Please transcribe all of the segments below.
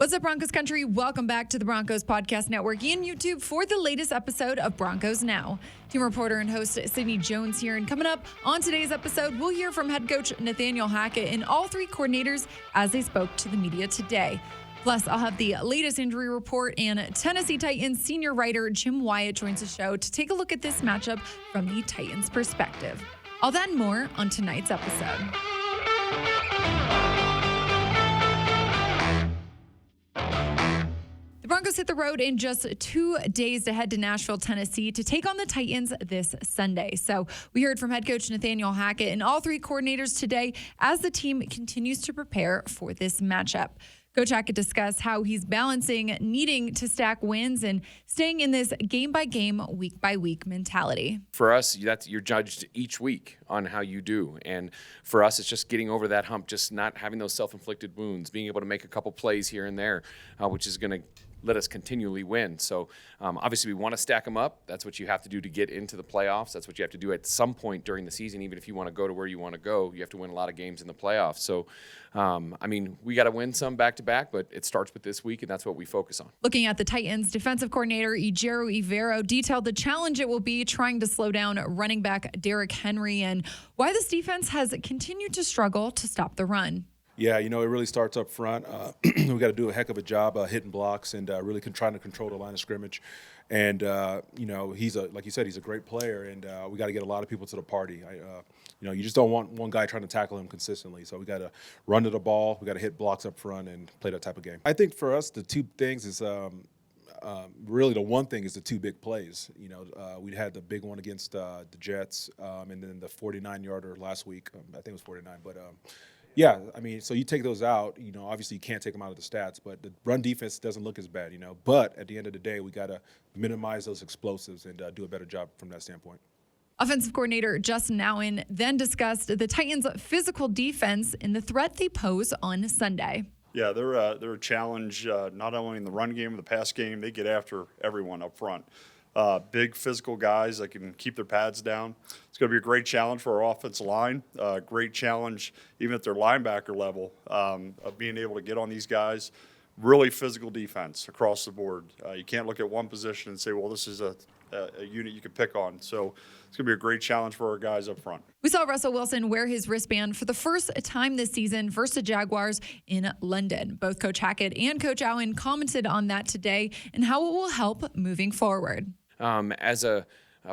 What's up, Broncos country? Welcome back to the Broncos Podcast Network and YouTube for the latest episode of Broncos Now. Team reporter and host Sydney Jones here. And coming up on today's episode, we'll hear from head coach Nathaniel Hackett and all three coordinators as they spoke to the media today. Plus, I'll have the latest injury report, and Tennessee Titans senior writer Jim Wyatt joins the show to take a look at this matchup from the Titans' perspective. All that and more on tonight's episode. The Broncos hit the road in just 2 days to head to Nashville, Tennessee to take on the Titans this Sunday. So we heard from head coach Nathaniel Hackett and all three coordinators today as the team continues to prepare for this matchup. Coach Hackett discussed how he's balancing needing to stack wins and staying in this game-by-game, week-by-week mentality. For us, you're judged each week on how you do. And for us, it's just getting over that hump, just not having those self-inflicted wounds, being able to make a couple plays here and there, which is going to let us continually win. So obviously we want to stack them up. That's what you have to do to get into the playoffs. That's what you have to do at some point during the season. Even if you want to go to where you want to go, you have to win a lot of games in the playoffs. So, we got to win some back-to-back, but it starts with this week, and that's what we focus on. Looking at the Titans, defensive coordinator Ejiro Evero detailed the challenge it will be trying to slow down running back Derrick Henry and why this defense has continued to struggle to stop the run. Yeah, it really starts up front. We got to do a heck of a job hitting blocks and really trying to control the line of scrimmage. And, he's like you said, he's a great player, and we got to get a lot of people to the party. You just don't want one guy trying to tackle him consistently. So we got to run to the ball, we got to hit blocks up front and play that type of game. I think for us, the two things is really the one thing is the two big plays. We had the big one against the Jets and then the 49-yarder last week. I think it was 49, but yeah, so you take those out, obviously you can't take them out of the stats, but the run defense doesn't look as bad, But at the end of the day, we got to minimize those explosives and do a better job from that standpoint. Offensive coordinator Justin Outten then discussed the Titans' physical defense and the threat they pose on Sunday. Yeah, they're a challenge not only in the run game, the pass game. They get after everyone up front. Big physical guys that can keep their pads down. It's going to be a great challenge for our offensive line. Great challenge even at their linebacker level of being able to get on these guys. Really physical defense across the board. You can't look at one position and say, well, this is a unit you could pick on. So it's going to be a great challenge for our guys up front. We saw Russell Wilson wear his wristband for the first time this season versus the Jaguars in London. Both Coach Hackett and Coach Outten commented on that today and how it will help moving forward. As a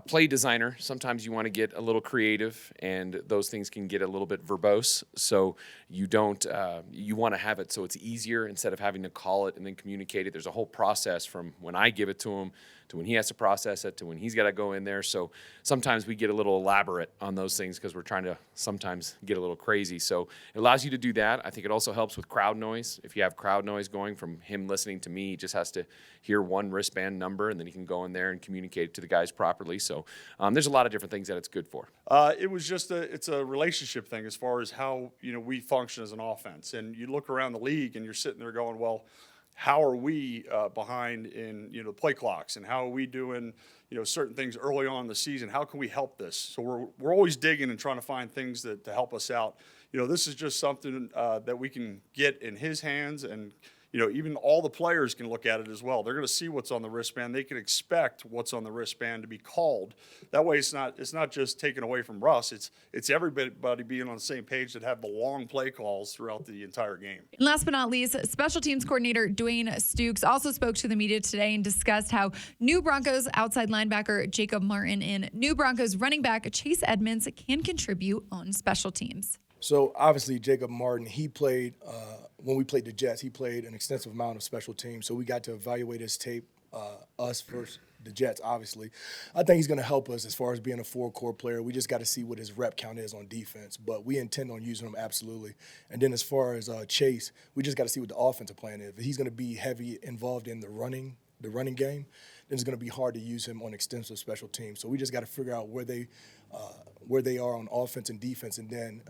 play designer, sometimes you want to get a little creative, and those things can get a little bit verbose. So you want to have it so it's easier instead of having to call it and then communicate it. There's a whole process from when I give it to him to when he has to process it to when he's got to go in there. So sometimes we get a little elaborate on those things because we're trying to sometimes get a little crazy. So it allows you to do that. I think it also helps with crowd noise. If you have crowd noise going from him listening to me, he just has to hear one wristband number, and then he can go in there and communicate it to the guys properly. So there's a lot of different things that it's good for. It's a relationship thing as far as how we function as an offense. And you look around the league and you're sitting there going, well, how are we behind in the play clocks, and how are we doing certain things early on in the season? How can we help this? So we're always digging and trying to find things to help us out. This is just something that we can get in his hands, and even all the players can look at it as well. They're going to see what's on the wristband. They can expect what's on the wristband to be called. That way it's not just taken away from Russ. It's everybody being on the same page that have the long play calls throughout the entire game. And last but not least, special teams coordinator Dwayne Stukes also spoke to the media today and discussed how new Broncos outside linebacker Jacob Martin and new Broncos running back Chase Edmonds can contribute on special teams. So obviously Jacob Martin, he played when we played the Jets, he played an extensive amount of special teams. So we got to evaluate his tape, us versus the Jets, obviously. I think he's going to help us as far as being a four-core player. We just got to see what his rep count is on defense. But we intend on using him absolutely. And then as far as Chase, we just got to see what the offensive plan is. If he's going to be heavy involved in the running game, then it's going to be hard to use him on extensive special teams. So we just got to figure out where they are on offense and defense, and then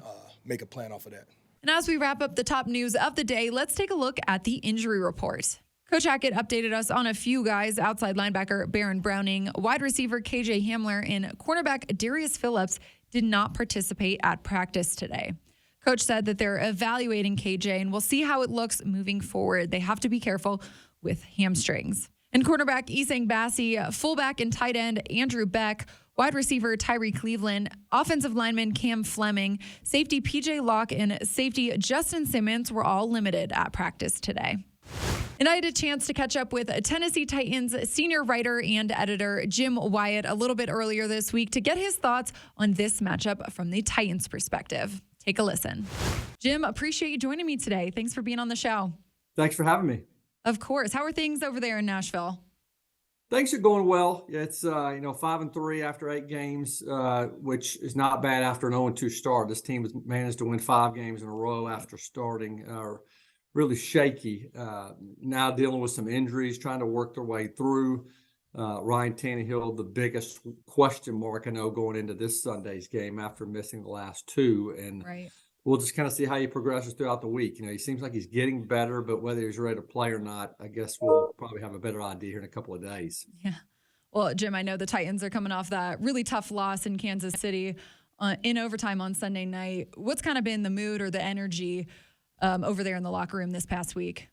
make a plan off of that. And as we wrap up the top news of the day, let's take a look at the injury report. Coach Hackett updated us on a few guys: outside linebacker Baron Browning, wide receiver KJ Hamler, and cornerback Darius Phillips did not participate at practice today. Coach said that they're evaluating KJ and we'll see how it looks moving forward. They have to be careful with hamstrings. And cornerback Isang Bassi, fullback and tight end Andrew Beck, wide receiver Tyree Cleveland, offensive lineman Cam Fleming, safety PJ Locke, and safety Justin Simmons were all limited at practice today. And I had a chance to catch up with Tennessee Titans senior writer and editor Jim Wyatt a little bit earlier this week to get his thoughts on this matchup from the Titans' perspective. Take a listen. Jim, appreciate you joining me today. Thanks for being on the show. Thanks for having me. Of course. How are things over there in Nashville? Things are going well. It's 5-3 after 8 games, which is not bad after an 0-2 start. This team has managed to win 5 games in a row after starting really shaky. Now dealing with some injuries, trying to work their way through. Ryan Tannehill, the biggest question mark I know going into this Sunday's game after missing the last 2, and Right. We'll just kind of see how he progresses throughout the week. He seems like he's getting better, but whether he's ready to play or not, I guess we'll probably have a better idea here in a couple of days. Yeah. Well, Jim, I know the Titans are coming off that really tough loss in Kansas City in overtime on Sunday night. What's kind of been the mood or the energy over there in the locker room this past week?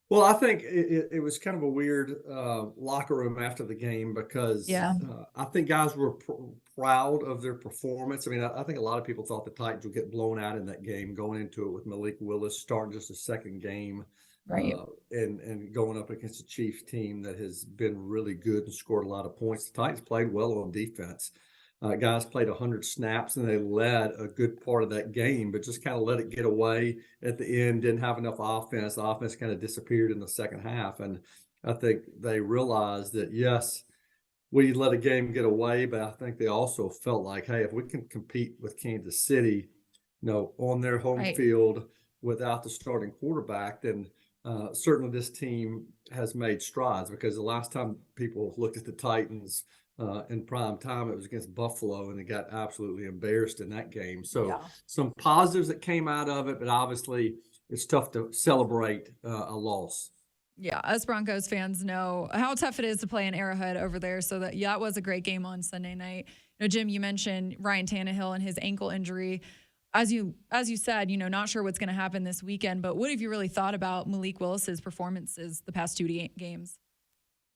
Well, I think it was kind of a weird locker room after the game because I think guys were proud of their performance. I mean, I think a lot of people thought the Titans would get blown out in that game going into it with Malik Willis starting just a second game. Right. And going up against a Chiefs team that has been really good and scored a lot of points. The Titans played well on defense. Guys played 100 snaps and they led a good part of that game, but just kind of let it get away at the end, didn't have enough offense. The offense kind of disappeared in the second half. And I think they realized that, yes, we let a game get away, but I think they also felt like, hey, if we can compete with Kansas City, on their home field without the starting quarterback, then certainly this team has made strides, because the last time people looked at the Titans in prime time, it was against Buffalo, and they got absolutely embarrassed in that game. So some positives that came out of it, but obviously it's tough to celebrate a loss. Yeah, us Broncos fans know how tough it is to play in Arrowhead over there. So that was a great game on Sunday night. Jim, you mentioned Ryan Tannehill and his ankle injury. As you said, not sure what's going to happen this weekend, but what have you really thought about Malik Willis's performances the past 2 games?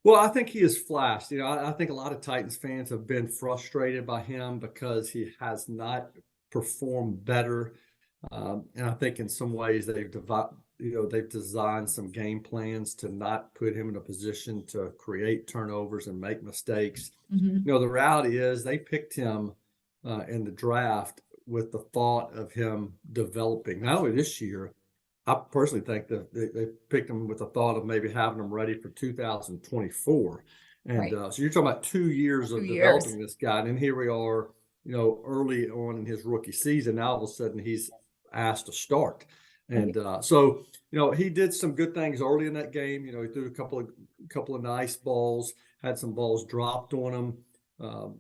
Well, I think he has flashed. I think a lot of Titans fans have been frustrated by him because he has not performed better. And I think in some ways they've designed some game plans to not put him in a position to create turnovers and make mistakes. Mm-hmm. The reality is they picked him in the draft with the thought of him developing, not only this year. I personally think that they picked him with the thought of maybe having him ready for 2024. And so you're talking about 2 years of developing this guy. And here we are, early on in his rookie season. Now all of a sudden he's asked to start. And so he did some good things early in that game. He threw a couple of nice balls, had some balls dropped on him.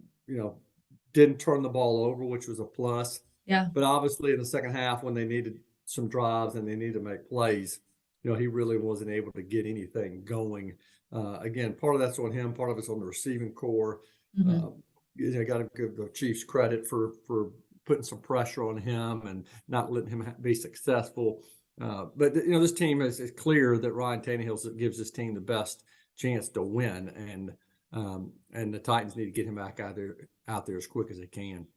Didn't turn the ball over, which was a plus. Yeah. But obviously in the second half, when they needed some drives and they needed to make plays, he really wasn't able to get anything going. Again, part of that's on him, part of it's on the receiving core. Mm-hmm. Got to give the Chiefs credit for putting some pressure on him and not letting him be successful. But this team is clear that Ryan Tannehill gives this team the best chance to win, and the Titans need to get him back out there as quick as they can.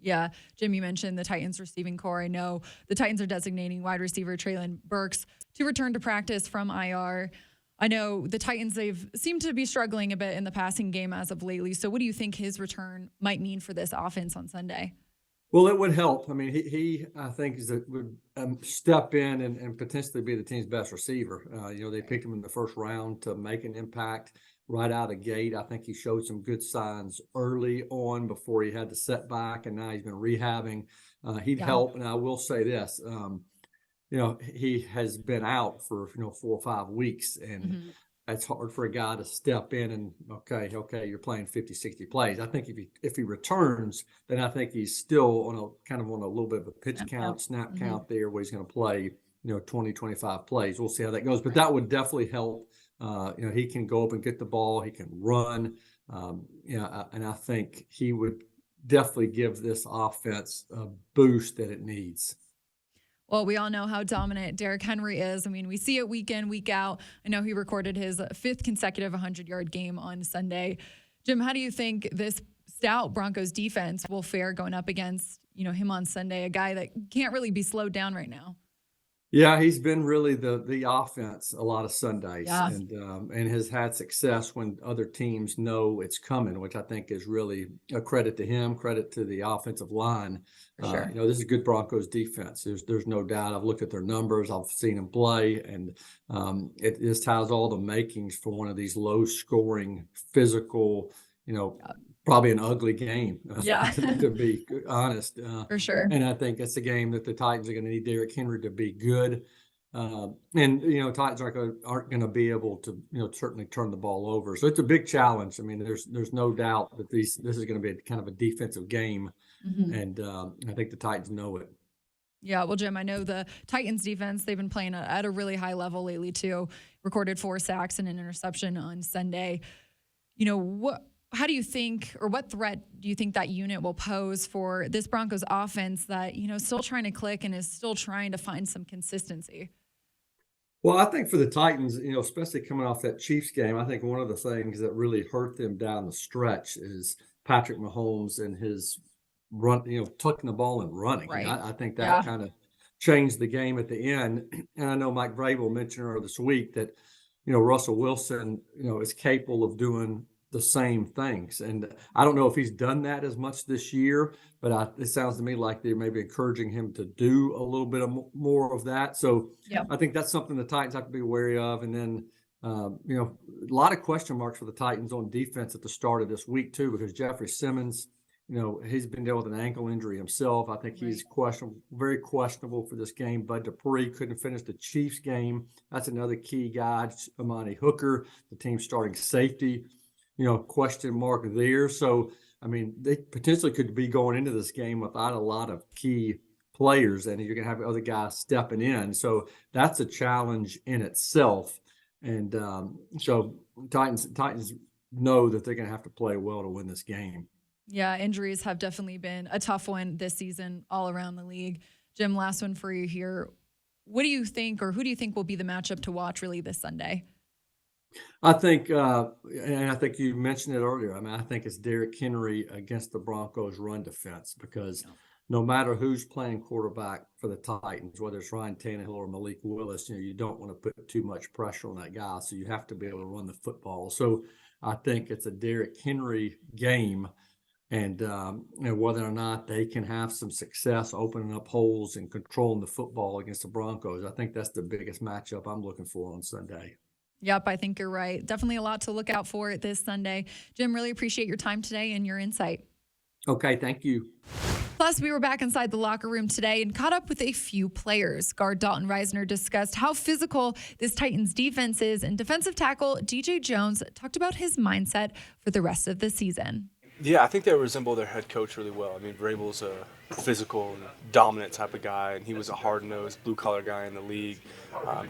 Yeah. Jim, you mentioned the Titans receiving core. I know the Titans are designating wide receiver Treylon Burks to return to practice from IR. I know the Titans, they've seemed to be struggling a bit in the passing game as of lately. So what do you think his return might mean for this offense on Sunday? Well, it would help. I mean, he I think would step in and potentially be the team's best receiver. They picked him in the first round to make an impact right out of the gate. I think he showed some good signs early on before he had the setback, and now he's been rehabbing. He'd help. And I will say this, he has been out for 4 or 5 weeks, and it's hard for a guy to step in and okay, you're playing 50, 60 plays. I think if he returns, then I think he's still on a little bit of a pitch count, snap count there, where he's going to play 20, 25 plays. We'll see how that goes, but that would definitely help. He can go up and get the ball. He can run. And I think he would definitely give this offense a boost that it needs. Well, we all know how dominant Derrick Henry is. I mean, we see it week in, week out. I know he recorded his 5th consecutive 100-yard game on Sunday. Jim, how do you think this stout Broncos defense will fare going up against, him on Sunday, a guy that can't really be slowed down right now? Yeah, he's been really the offense a lot of Sundays, Yeah. and has had success when other teams know it's coming, which I think is really a credit to him, credit to the offensive line. For sure. This is a good Broncos defense. There's no doubt. I've looked at their numbers. I've seen them play, and it just has all the makings for one of these low-scoring, physical, probably an ugly game, to be honest. For sure. And I think it's a game that the Titans are going to need Derrick Henry to be good. Titans aren't going to be able to, certainly turn the ball over. So it's a big challenge. I mean, there's no doubt that this is going to be kind of a defensive game. Mm-hmm. And I think the Titans know it. Yeah, well, Jim, I know the Titans defense, they've been playing at a really high level lately too. Recorded 4 sacks and an interception on Sunday. How do you think, or what threat do you think that unit will pose for this Broncos offense that, still trying to click and is still trying to find some consistency? Well, I think for the Titans, especially coming off that Chiefs game, I think one of the things that really hurt them down the stretch is Patrick Mahomes and his run, tucking the ball and running. Right. I think that kind of changed the game at the end. And I know Mike Vrabel mentioned earlier this week that, Russell Wilson, is capable of doing the same things. And I don't know if he's done that as much this year, but it sounds to me like they're maybe encouraging him to do a little bit more of that. So I think that's something the Titans have to be wary of. And then, a lot of question marks for the Titans on defense at the start of this week too, because Jeffrey Simmons, he's been dealing with an ankle injury himself. I think he's very questionable for this game. Bud Dupree couldn't finish the Chiefs game. That's another key guy. Amani Hooker, the team's starting safety, question mark there. So, I mean, they potentially could be going into this game without a lot of key players, and you're going to have other guys stepping in. So that's a challenge in itself. And so Titans know that they're going to have to play well to win this game. Yeah, injuries have definitely been a tough one this season all around the league. Jim, last one for you here. What do you think, or who do you think will be the matchup to watch really this Sunday? I think, and I think you mentioned it earlier, I think it's Derrick Henry against the Broncos run defense, because no matter who's playing quarterback for the Titans, whether it's Ryan Tannehill or Malik Willis, you don't want to put too much pressure on that guy. So you have to be able to run the football. So I think it's a Derrick Henry game. And whether or not they can have some success opening up holes and controlling the football against the Broncos, I think that's the biggest matchup I'm looking for on Sunday. Yep, I think you're right. Definitely a lot to look out for this Sunday. Jim, really appreciate your time today and your insight. Okay, thank you. Plus, we were back inside the locker room today and caught up with a few players. Guard Dalton Reisner discussed how physical this Titans defense is, and defensive tackle DJ Jones talked about his mindset for the rest of the season. Yeah, I think they resemble their head coach really well. I mean, Vrabel's a physical, dominant type of guy, and he was a hard-nosed, blue-collar guy in the league.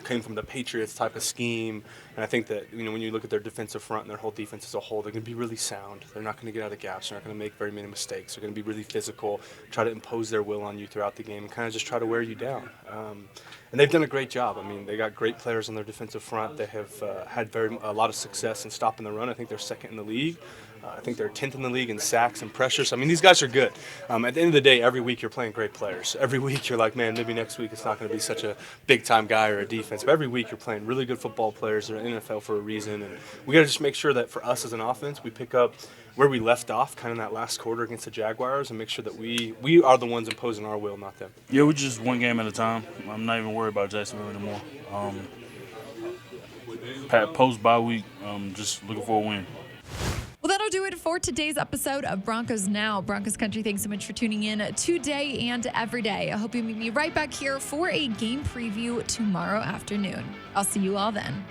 Came from the Patriots type of scheme, and I think that when you look at their defensive front and their whole defense as a whole, they're going to be really sound. They're not going to get out of gaps. They're not going to make very many mistakes. They're going to be really physical, try to impose their will on you throughout the game, and kind of just try to wear you down. And they've done a great job. I mean, they got great players on their defensive front. They have had a lot of success in stopping the run. I think they're second in the league. I think they're 10th in the league in sacks and pressures. I mean, these guys are good. At the end of the day, every week you're playing great players. Every week you're like, man, maybe next week it's not going to be such a big-time guy or a defense. But every week you're playing really good football players. They're in the NFL for a reason. And we got to just make sure that for us as an offense, we pick up where we left off kind of in that last quarter against the Jaguars and make sure that we are the ones imposing our will, not them. Yeah, we're just one game at a time. I'm not even worried about Jacksonville anymore. Post-bye week, just looking for a win. Well, that'll do it for today's episode of Broncos Now. Broncos Country, thanks so much for tuning in today and every day. I hope you meet me right back here for a game preview tomorrow afternoon. I'll see you all then.